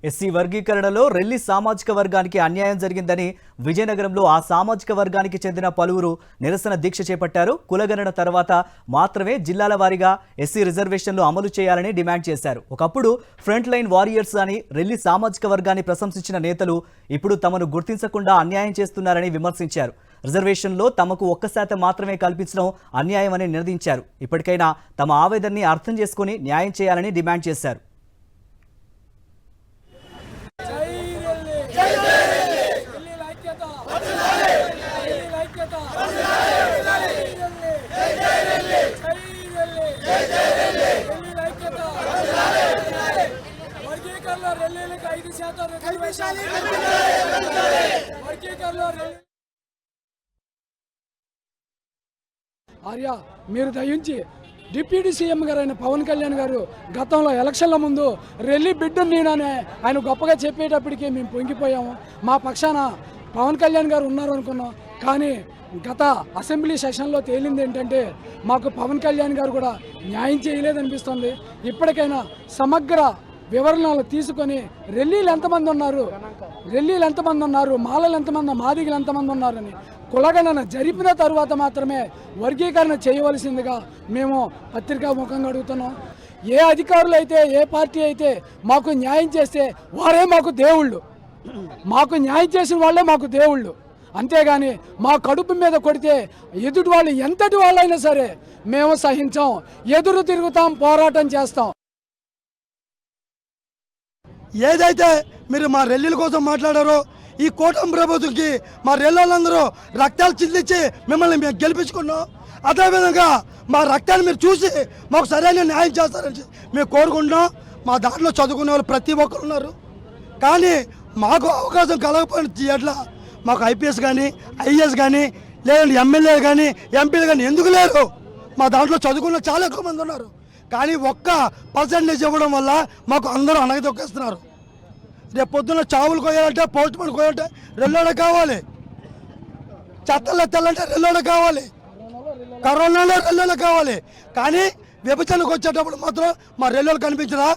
SC వర్గీకరణలో Relli సామాజిక వర్గానికి అన్యాయం జరిగిందని విజయనగరంలో ఆ సామాజిక వర్గానికి చెందిన పలువురు నిరసన దీక్ష చేపట్టారు. కులగణన తర్వాత మాత్రమే జిల్లాల వారీగా ఎస్సీ రిజర్వేషన్లు అమలు చేయాలని డిమాండ్ చేశారు. ఒకప్పుడు ఫ్రంట్ లైన్ వారియర్స్ అని రెల్లి సామాజిక వర్గాన్ని ప్రశంసించిన నేతలు ఇప్పుడు తమను గుర్తించకుండా అన్యాయం చేస్తున్నారని విమర్శించారు. రిజర్వేషన్లో తమకు 1% మాత్రమే కల్పించడం అన్యాయమని నినదించారు. ఇప్పటికైనా తమ ఆవేదనని అర్థం చేసుకుని న్యాయం చేయాలని డిమాండ్ చేశారు. ఆర్య, మీరు దయించి డిప్యూటీ సీఎం గారైన పవన్ కళ్యాణ్ గారు గతంలో ఎలక్షన్ల ముందు రెల్లి బిడ్డను నేననే ఆయన గొప్పగా చెప్పేటప్పటికీ మేము పొంగిపోయాము. మా పక్షాన పవన్ కళ్యాణ్ గారు ఉన్నారు అనుకున్నాం. కానీ గత అసెంబ్లీ సెషన్లో తేలింది ఏంటంటే మాకు పవన్ కళ్యాణ్ గారు కూడా న్యాయం చేయలేదనిపిస్తుంది. ఇప్పటికైనా సమగ్ర వివరణలు తీసుకొని రెల్లీలు ఎంతమంది ఉన్నారు, మాలలు ఎంతమంది, మాదిగలు ఎంతమంది ఉన్నారని కులగణన జరిపిన తరువాత మాత్రమే వర్గీకరణ చేయవలసిందిగా మేము పత్రికా ముఖంగా అడుగుతున్నాం. ఏ అధికారులు అయితే, ఏ పార్టీ అయితే మాకు న్యాయం చేస్తే వారే మాకు దేవుళ్ళు, మాకు న్యాయం చేసిన వాళ్ళే మాకు దేవుళ్ళు. అంతేగాని మా కడుపు మీద కొడితే ఎదుటి వాళ్ళు ఎంతటి వాళ్ళైనా సరే మేము సహించాం, ఎదురు తిరుగుతాం, పోరాటం చేస్తాం. ఏదైతే మీరు మా రెల్లీల కోసం మాట్లాడారో, ఈ కూటమి ప్రభుత్వంకి మా రెల్లీలందరూ రక్తాలు చిందించి మిమ్మల్ని మేము గెలిపించుకున్నాం. అదేవిధంగా మా రక్తాన్ని మీరు చూసి మాకు సరైన న్యాయం చేస్తారని మేము కోరుకుంటున్నాం. మా దాంట్లో చదువుకునే వాళ్ళు ప్రతి ఒక్కరు ఉన్నారు. కానీ మాకు అవకాశం కలగకపోయిన ఎట్లా మాకు ఐపీఎస్ కానీ, ఐఏఎస్ కానీ, లేదంటే ఎమ్మెల్యేలు కానీ, ఎంపీలు కానీ ఎందుకు లేరు? మా దాంట్లో చదువుకున్న చాలా ఎక్కువ మంది ఉన్నారు. కానీ 1% ఇవ్వడం వల్ల మాకు అందరూ అనగదొక్కేస్తున్నారు. రేపు పొద్దున్న చావులు కోయాలంటే, పోస్ట్ మార్టం కోయాలంటే రెల్లోడ కావాలి, చెత్తలు ఎత్తాలంటే రెల్లోడ కావాలి, కరోనాలో రెల్లోడ కావాలి. కానీ విభజనకు వచ్చేటప్పుడు మాత్రం మా రెల్లోలు కనిపించరా?